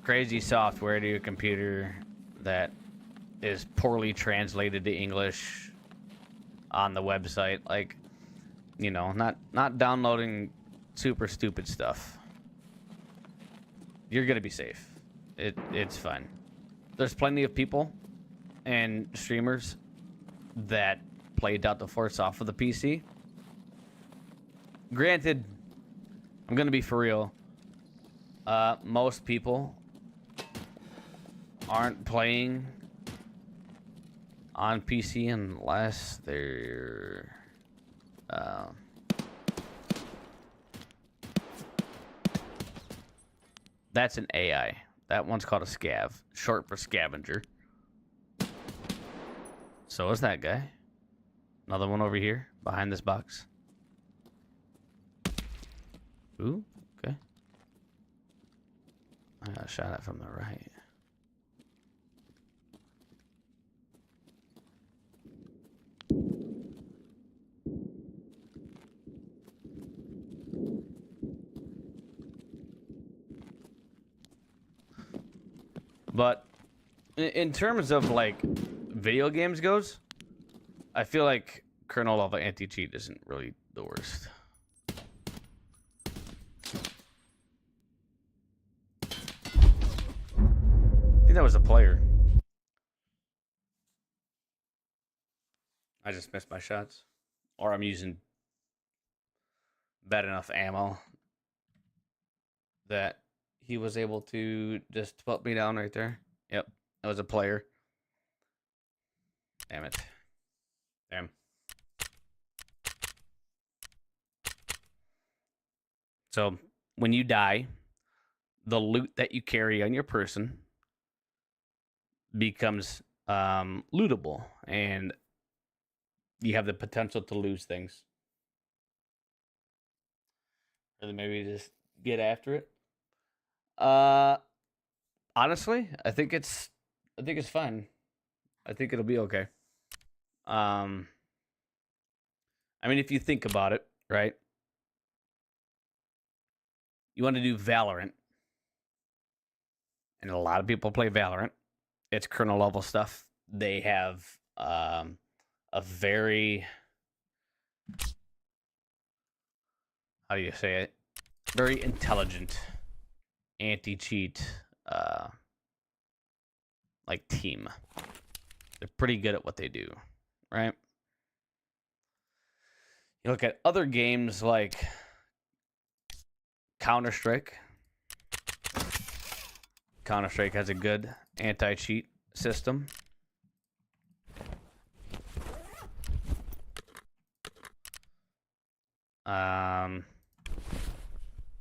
crazy software to your computer that is poorly translated to English on the website. Like, you know, not downloading super stupid stuff. You're gonna be safe. It's fine. There's plenty of people and streamers that play Delta Force off of the PC. Granted, I'm gonna be for real. Most people aren't playing on PC unless they're that's an AI. That one's called a scav, short for scavenger. So is that guy. Another one over here behind this box. Ooh, okay. I got shot at from the right. But in terms of like video games goes, I feel like kernel level anti-cheat isn't really the worst. I think that was a player. I just missed my shots. Or I'm using bad enough ammo that he was able to just put me down right there. Yep, that was a player. Damn it. Damn. So, when you die, the loot that you carry on your person becomes lootable, and you have the potential to lose things. Or then maybe just get after it. Honestly, I think it's fine. I think it'll be okay. I mean, if you think about it, right? You want to do Valorant, and a lot of people play Valorant. It's kernel level stuff. They have a very, how do you say it? Very intelligent anti-cheat like team. They're pretty good at what they do, right? You look at other games like Counter-Strike. Counter-Strike has a good anti-cheat system.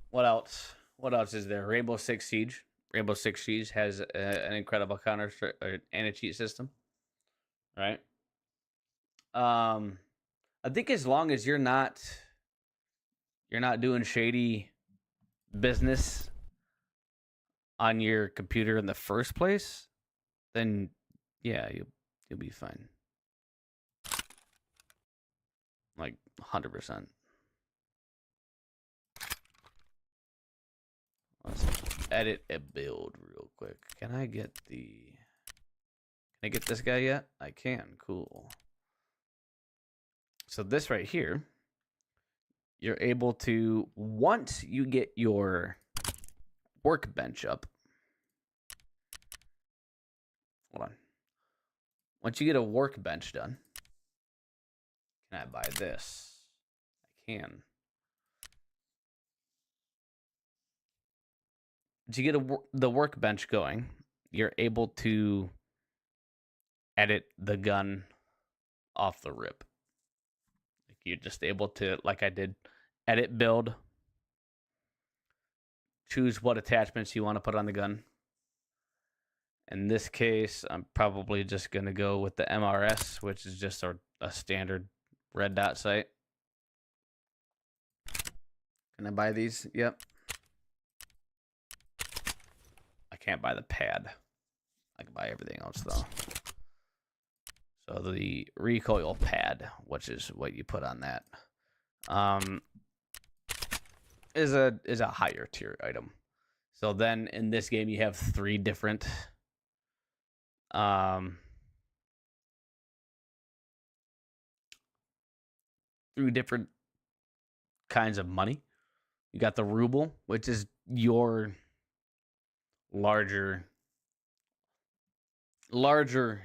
What else? What else is there? Rainbow Six Siege. Rainbow Six Siege has an incredible Counter-Strike anti-cheat system, right? I think as long as you're not doing shady business on your computer in the first place, then yeah, you'll be fine. Like 100%. Let's edit a build real quick. Can I get this guy yet? I can. Cool. So this right here, you're able to, once you get your workbench up. Hold on. Once you get a workbench done, can I buy this? I can. Once you get the workbench going, you're able to edit the gun off the rip. Like you're just able to, like I did, edit build, choose what attachments you want to put on the gun. In this case, I'm probably just going to go with the MRS, which is just a standard red dot sight. Can I buy these? Yep. I can't buy the pad. I can buy everything else, though. So the recoil pad, which is what you put on that, is a higher tier item. So then in this game you have three different kinds of money. You got the ruble, which is your larger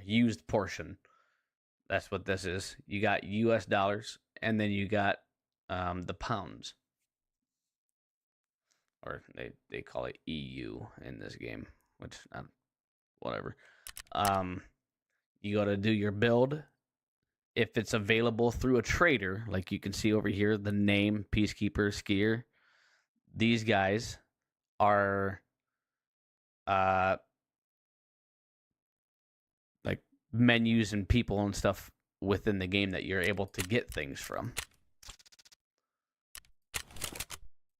used portion. That's what this is. You got US dollars, and then you got the pounds, or they call it EU in this game, which whatever. You got to do your build. If it's available through a trader, like you can see over here, the name Peacekeeper Skier, these guys are like menus and people and stuff within the game that you're able to get things from.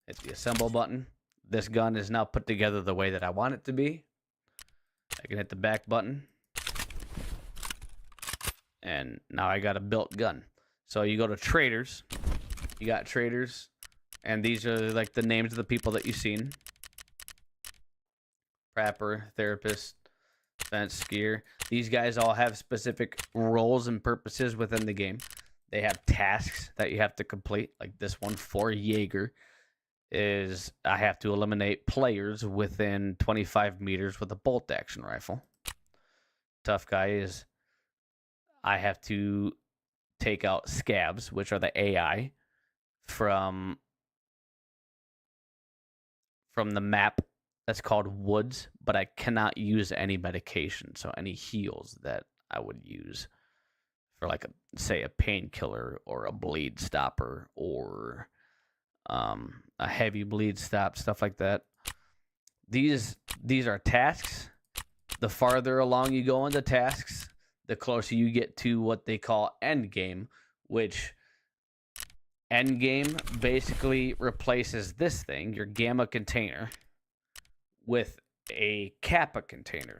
Hit the assemble button. This gun is now put together the way that I want it to be. I can hit the back button. And now I got a built gun. So you go to traders. You got traders. And these are like the names of the people that you've seen. Prapper, therapist, fence, skier. These guys all have specific roles and purposes within the game. They have tasks that you have to complete. Like this one for Jaeger is I have to eliminate players within 25 meters with a bolt action rifle. Tough guy is I have to take out scabs, which are the AI from the map that's called Woods, but I cannot use any medication. So any heals that I would use for like say a painkiller or a bleed stopper or a heavy bleed stop, stuff like that. These are tasks. The farther along you go in the tasks, the closer you get to what they call end game, which end game basically replaces this thing, your gamma container, with a kappa container.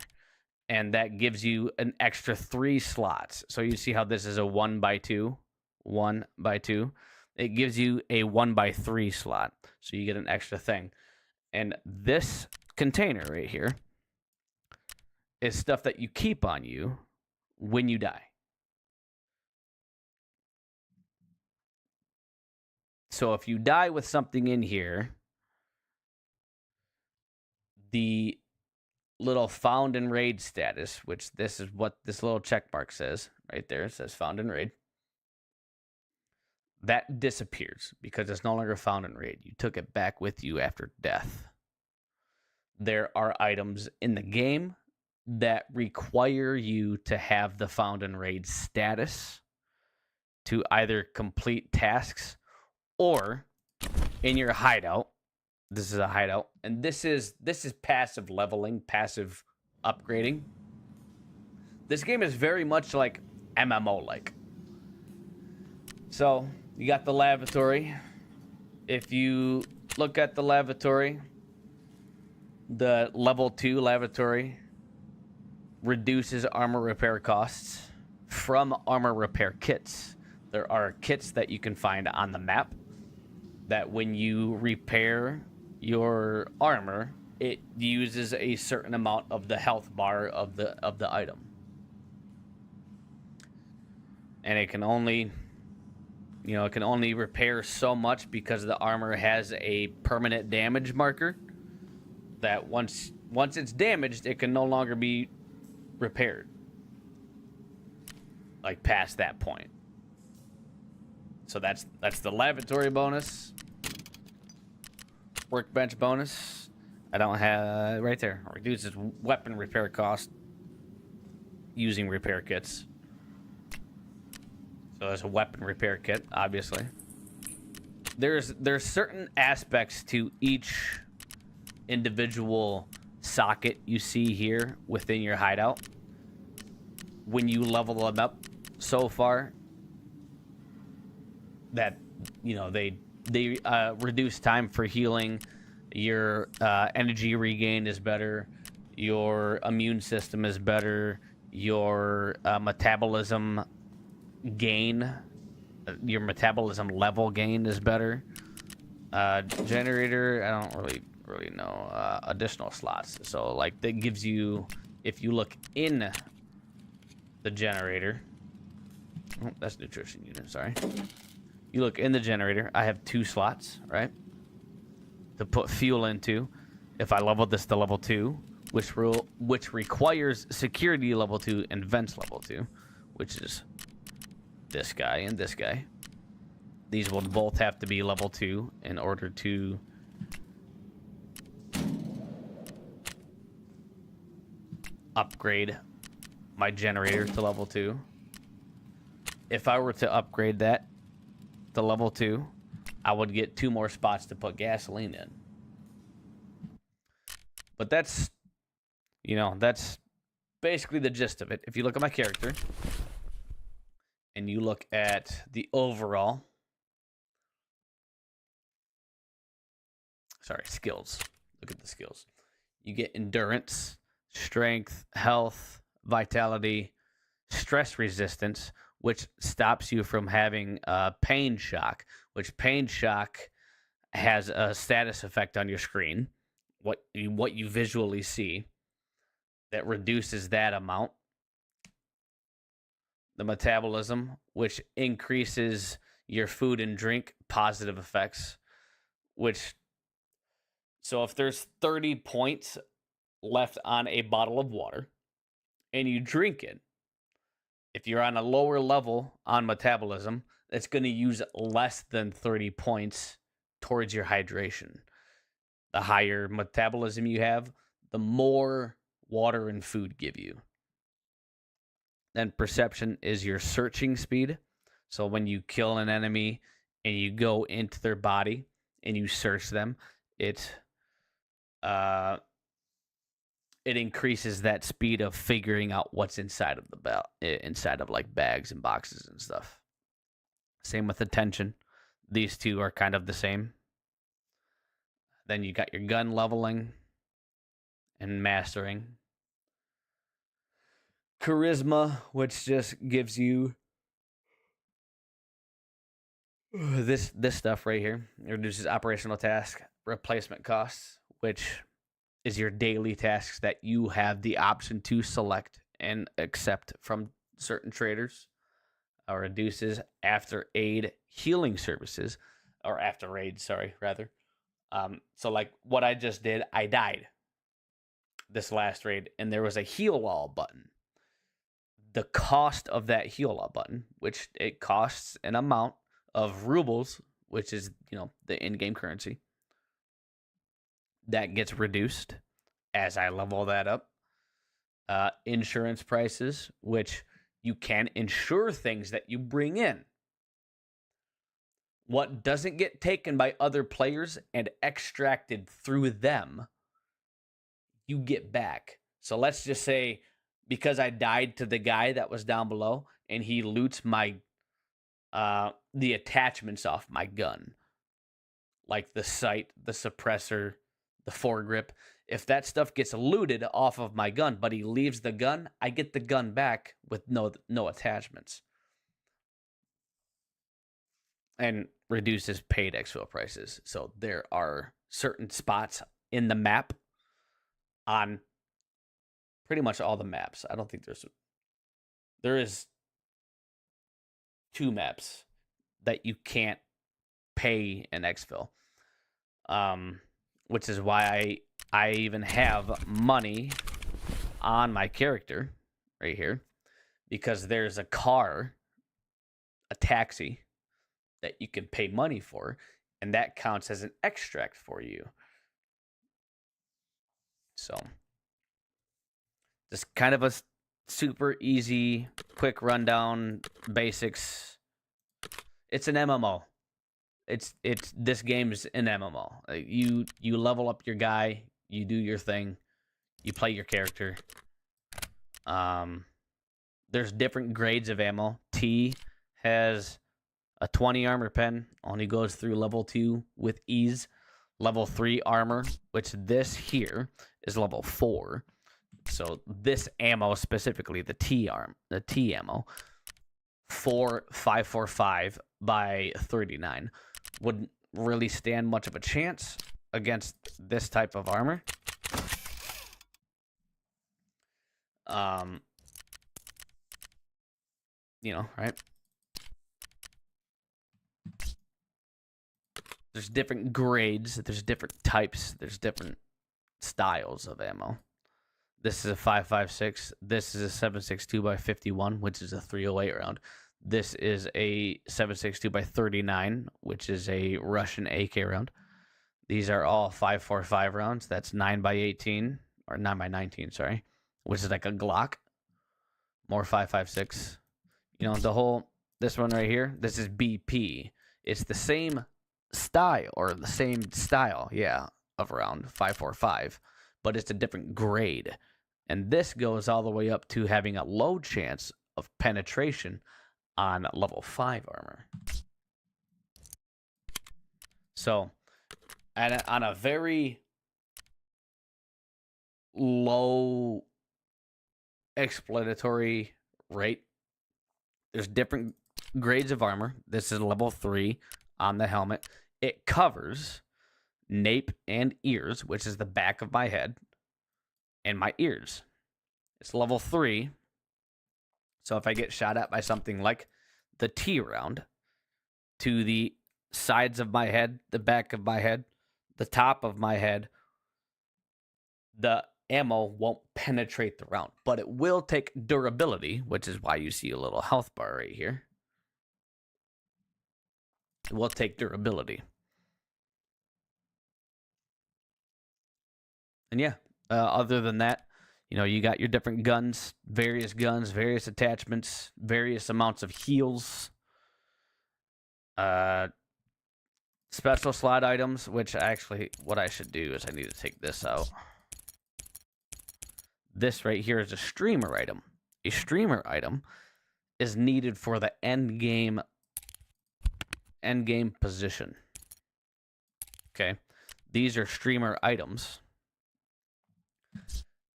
And that gives you an extra 3 slots. So you see how this is a 1x2, 1x2. It gives you a 1x3 slot. So you get an extra thing. And this container right here is stuff that you keep on you when you die. So if you die with something in here, the little found in raid status, which this is what this little check mark says right there. It says found in raid. That disappears because it's no longer found in raid. You took it back with you after death. There are items in the game that require you to have the found in raid status to either complete tasks or in your hideout. This is a hideout, and this is passive leveling, passive upgrading. This game is very much like MMO-like. So you got the lavatory. If you look at the lavatory, the level 2 lavatory reduces armor repair costs from armor repair kits. There are kits that you can find on the map that when you repair your armor, it uses a certain amount of the health bar of the item. And it can only repair so much because the armor has a permanent damage marker that once it's damaged, it can no longer be repaired. Like past that point. So that's the lavatory bonus. Workbench bonus. I don't have right there. Reduces weapon repair cost using repair kits. So there's a weapon repair kit, obviously. There's certain aspects to each individual socket you see here within your hideout. When you level them up so far, that they reduce time for healing. Your energy regain is better. Your immune system is better. Your metabolism gain, your metabolism level gain is better. Generator, I don't really really know. Additional slots. So like that gives you, if you look in the generator. Oh, that's nutrition unit. Sorry. You look in the generator. I have 2 slots, right, to put fuel into. If I level this to level 2, which requires security level 2 and vents level 2, which is this guy and this guy. These will both have to be level 2 in order to upgrade my generator to level 2. If I were to upgrade that to level 2, I would get 2 more spots to put gasoline in. But that's, that's basically the gist of it. If you look at my character and you look at the overall, skills. Look at the skills. You get endurance, strength, health, vitality, stress resistance, which stops you from having pain shock, which pain shock has a status effect on your screen, what you visually see, that reduces that amount. The metabolism, which increases your food and drink positive effects, so if there's 30 points left on a bottle of water and you drink it, if you're on a lower level on metabolism, it's going to use less than 30 points towards your hydration. The higher metabolism you have, the more water and food give you. Then perception is your searching speed. So when you kill an enemy and you go into their body and you search them, it increases that speed of figuring out what's inside of the belt, inside of like bags and boxes and stuff. Same with attention. These two are kind of the same. Then you got your gun leveling and mastering. Charisma, which just gives you this stuff right here. It reduces operational task replacement costs, which is your daily tasks that you have the option to select and accept from certain traders. Reduces after aid healing services, or after raid, rather. So like what I just did, I died this last raid, and there was a heal all button. The cost of that heal all button, which it costs an amount of rubles, which is, the in-game currency, that gets reduced as I level that up. Insurance prices, which you can insure things that you bring in. What doesn't get taken by other players and extracted through them, you get back. So let's just say, because I died to the guy that was down below and he loots my the attachments off my gun, like the sight, the suppressor, the foregrip. If that stuff gets looted off of my gun, but he leaves the gun, I get the gun back with no attachments. And reduces paid exfil prices. So there are certain spots in the map, on pretty much all the maps. I don't think there is 2 maps that you can't pay an exfil. Which is why I even have money on my character right here, because there's a car, a taxi, that you can pay money for, and that counts as an extract for you. So just kind of a super easy, quick rundown, basics. It's an MMO. It's this game is an MMO. You level up your guy, you do your thing, you play your character. There's different grades of ammo. T has a 20 armor pen, only goes through level 2 with ease. Level 3 armor, which this here is level 4. So this ammo specifically, the T ammo, 545 by 39, wouldn't really stand much of a chance against this type of armor. You know, right? There's different grades, there's different types, there's different styles of ammo. This is a 5.56. This is a 7.62 by 51, which is a 308 round. This is a 7.62 by 39, which is a Russian AK round. These are all 5.45 rounds. That's 9 by 18 or 9 by 19, sorry, which is like a Glock. More 5.56. You know, this one right here, this is BP. It's the same style of round 5.45, but it's a different grade. And this goes all the way up to having a low chance of penetration on level 5 armor. So, on a very low explanatory rate, there's different grades of armor. This is level 3 on the helmet. It covers nape and ears, which is the back of my head and my ears. It's level 3. So if I get shot at by something like the T round, to the sides of my head, the back of my head, the top of my head, the ammo won't penetrate the round, but it will take durability, which is why you see a little health bar right here. It will take durability. And yeah, other than that, you know, you got your different guns, various attachments, various amounts of heals, special slot items, which actually what I should do is I need to take this out. This right here is a streamer item. A streamer item is needed for the end game position. Okay. These are streamer items.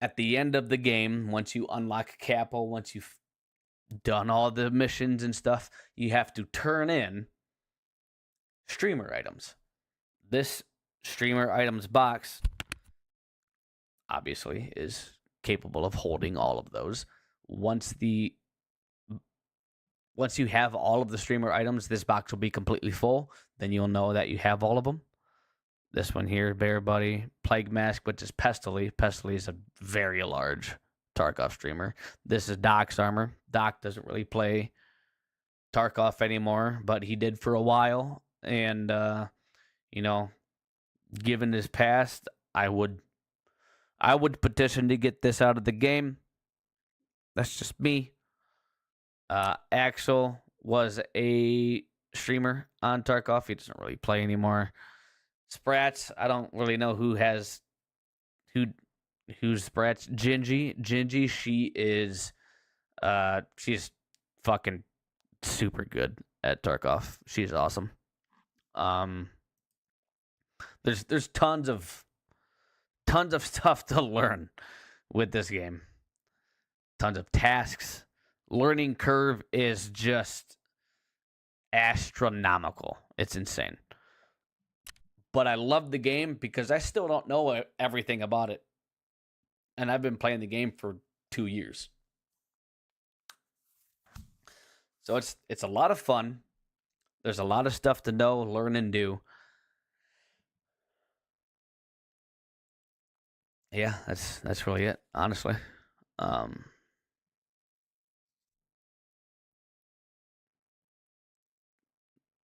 At the end of the game, once you unlock capo, once you've done all the missions and stuff, you have to turn in streamer items. This streamer items box obviously is capable of holding all of those. Once you have all of the streamer items, this box will be completely full. Then you'll know that you have all of them. This one here, Bear Buddy, Plague Mask, which is Pestily. Pestily is a very large Tarkov streamer. This is Doc's armor. Doc doesn't really play Tarkov anymore, but he did for a while. And, you know, given his past, I would petition to get this out of the game. That's just me. Axel was a streamer on Tarkov. He doesn't really play anymore. Sprats, I don't really know who's Sprats. Gingy, she's fucking super good at Tarkov. She's awesome. There's tons of stuff to learn with this game. Tons of tasks. Learning curve is just astronomical. It's insane. But I love the game because I still don't know everything about it. And I've been playing the game for 2 years. So it's a lot of fun. There's a lot of stuff to know, learn, and do. Yeah, that's really it, honestly.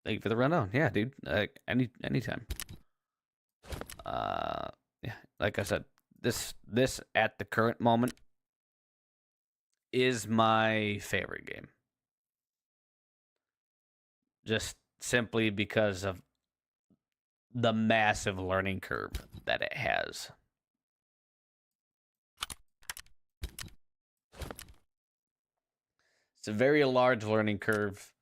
Thank you for the rundown. Yeah, dude. Anytime. Yeah, like I said, this at the current moment is my favorite game. Just simply because of the massive learning curve that it has. It's a very large learning curve.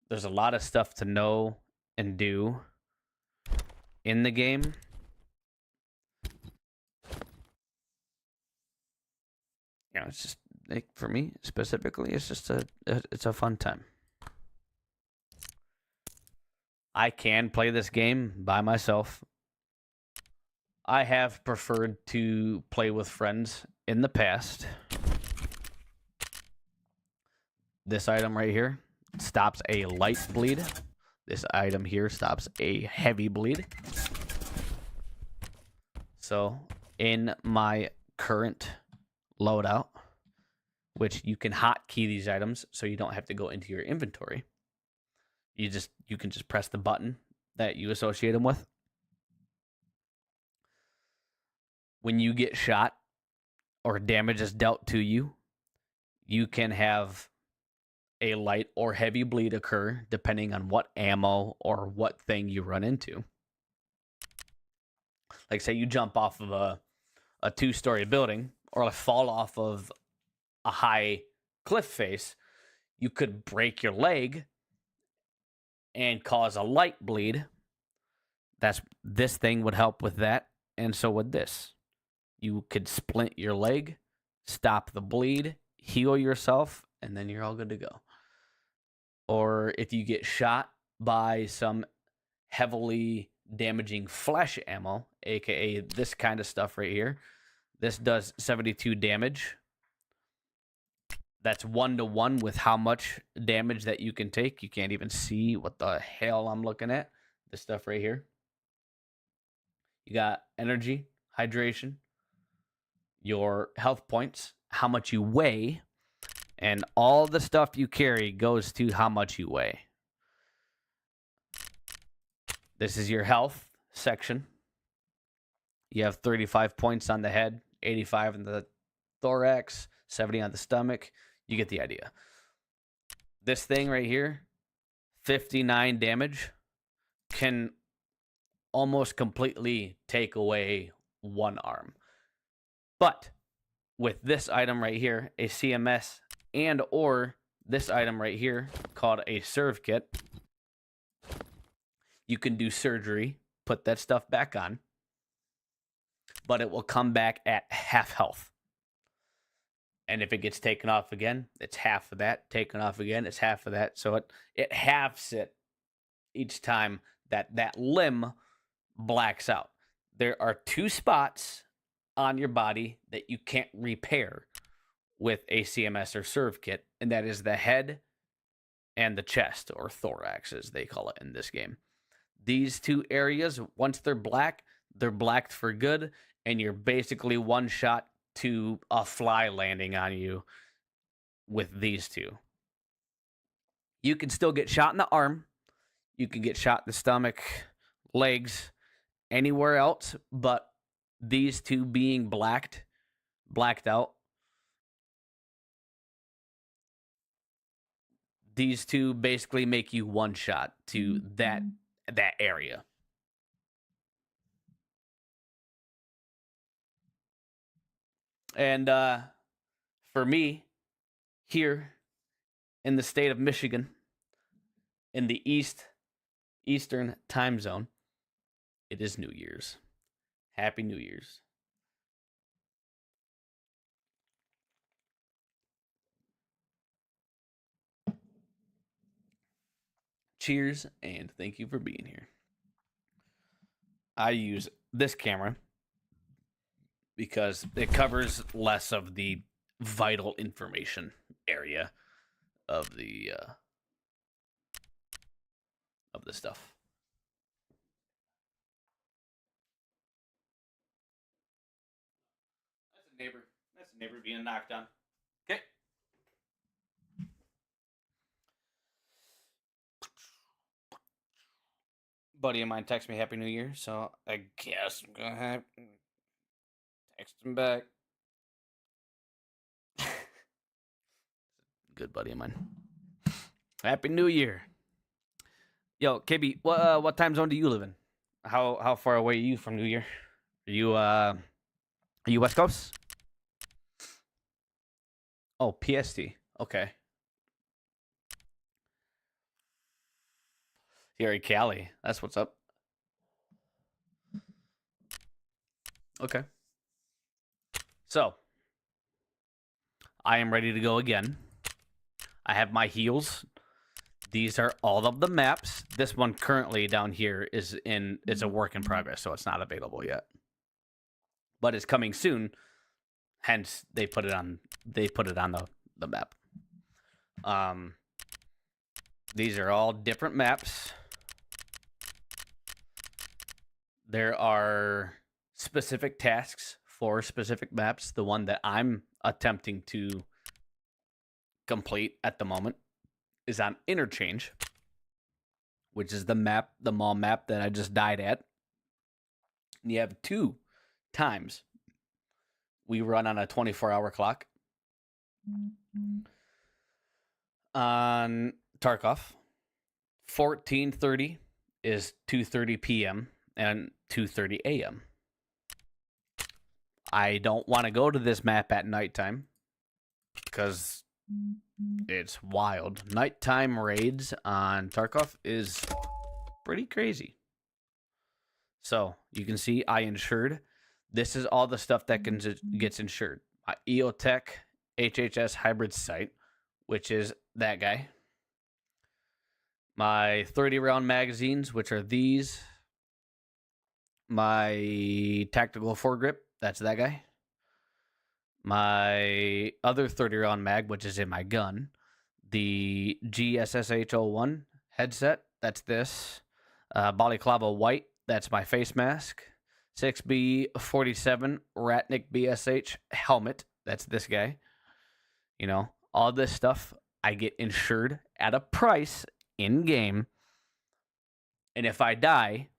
There's a lot of stuff to know and do in the game. You know, it's just like, for me specifically, it's just it's a fun time. I can play this game by myself I have preferred to play with friends in the past. This item right here stops a light bleed. This item here stops a heavy bleed. So in my current loadout, which you can hotkey these items so you don't have to go into your inventory. You can just press the button that you associate them with. When you get shot or damage is dealt to you, you can have a light or heavy bleed occur depending on what ammo or what thing you run into. Like say you jump off of a 2-story building or fall off of a high cliff face, you could break your leg and cause a light bleed. This thing would help with that, and so would this. You could splint your leg, stop the bleed, heal yourself, and then you're all good to go. Or if you get shot by some heavily damaging flash ammo, aka this kind of stuff right here, this does 72 damage. That's 1-to-1 with how much damage that you can take. You can't even see what the hell I'm looking at. This stuff right here. You got energy, hydration, your health points, how much you weigh, and all the stuff you carry goes to how much you weigh. This is your health section. You have 35 points on the head, 85 in the thorax, 70 on the stomach. You get the idea. This thing right here, 59 damage, can almost completely take away one arm. But with this item right here, a CMS, and or this item right here called a serve kit, you can do surgery, put that stuff back on, but it will come back at half health. And if it gets taken off again, it's half of that. Taken off again, it's half of that. So it halves it each time that limb blacks out. There are 2 spots on your body that you can't repair with a CMS or serve kit, and that is the head and the chest, or thorax as they call it in this game. These 2 areas, once they're blacked for good, and you're basically one shot to a fly landing on you with these 2. You can still get shot in the arm. You can get shot in the stomach, legs, anywhere else, but these 2 being blacked out, these 2 basically make you one shot to that area. And for me, here in the state of Michigan, in the Eastern time zone, it is New Year's. Happy New Year's. Cheers, and thank you for being here. I use this camera because it covers less of the vital information area of the stuff. That's a neighbor being knocked on. Okay. Buddy of mine texted me Happy New Year, so I guess I'm gonna have text him back. Good buddy of mine. Happy New Year. Yo, KB, what time zone do you live in? How far away are you from New Year? Are you West Coast? Oh, PST. Okay. Here in Cali. That's what's up. Okay. So, I am ready to go again. I have my heals. These are all of the maps. This one currently down here is a work in progress, so it's not available yet. but it's coming soon. Hence, they put it on the map. These are all different maps. There are specific tasks for specific maps. The one that I'm attempting to complete at the moment is on Interchange, which is the mall map that I just died at. And you have 2 times we run on a 24-hour clock. On Tarkov, 14:30 is 2:30 p.m. and 2:30 a.m. I don't want to go to this map at nighttime because it's wild. Nighttime raids on Tarkov is pretty crazy. So you can see I insured. This is all the stuff that gets insured. My EOTech HHS hybrid sight, which is that guy. My 30-round magazines, which are these. My tactical foregrip, that's that guy. My other 30-round mag, which is in my gun. The GSSH-01 headset, that's this. Balaclava white, that's my face mask. 6B47 Ratnik BSH helmet, that's this guy. You know, all this stuff I get insured at a price in game. And if I die,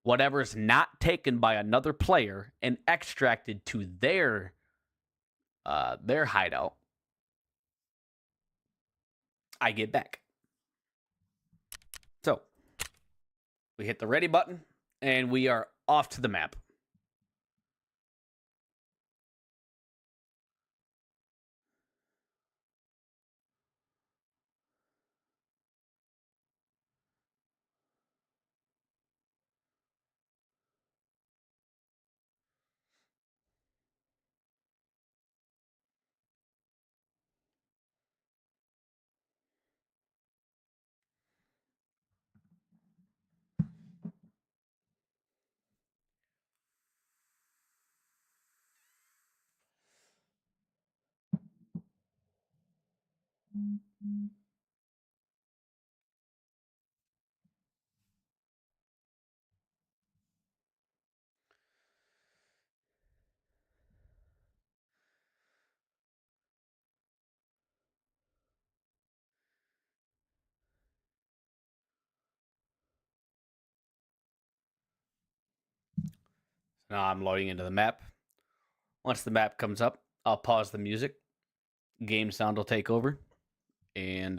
whatever's not taken by another player and extracted to their hideout, I get back. So we hit the ready button and we are off to the map. Now I'm loading into the map. Once the map comes up, I'll pause the music. Game sound will take over. And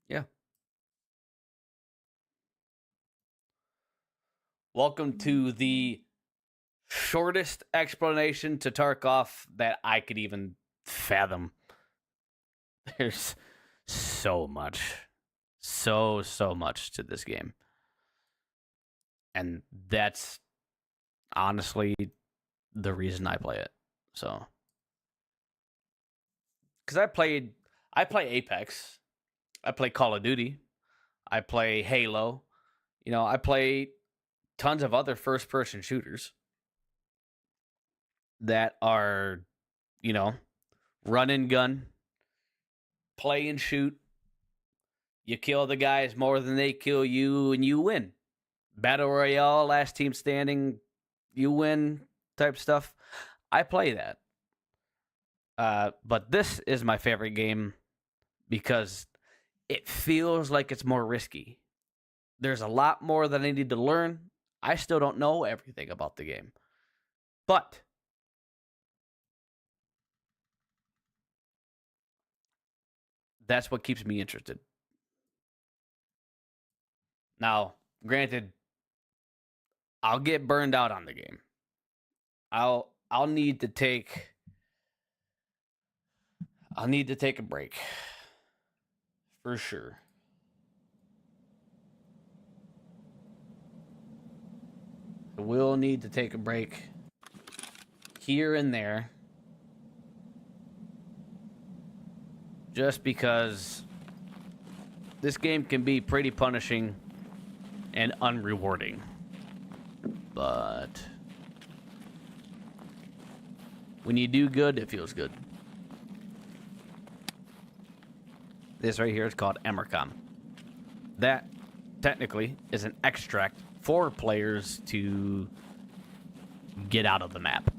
yeah. Welcome to the shortest explanation to Tarkov that I could even fathom. There's so much. So much to this game. And that's honestly the reason I play it. So, because I play Apex, I play Call of Duty, I play Halo, you know, I play tons of other first-person shooters that are, you know, run and gun, play and shoot. You kill the guys more than they kill you, and you win. Battle Royale, last team standing, you win type stuff. I play that. But this is my favorite game because it feels like it's more risky. There's a lot more that I need to learn. I still don't know everything about the game. But that's what keeps me interested. Now, granted, I'll get burned out on the game. I'll need to take a break. For sure. I will need to take a break here and there. Just because this game can be pretty punishing and unrewarding. But When you do good, it feels good. This right here is called Emercom. That, technically, is an extract for players to get out of the map.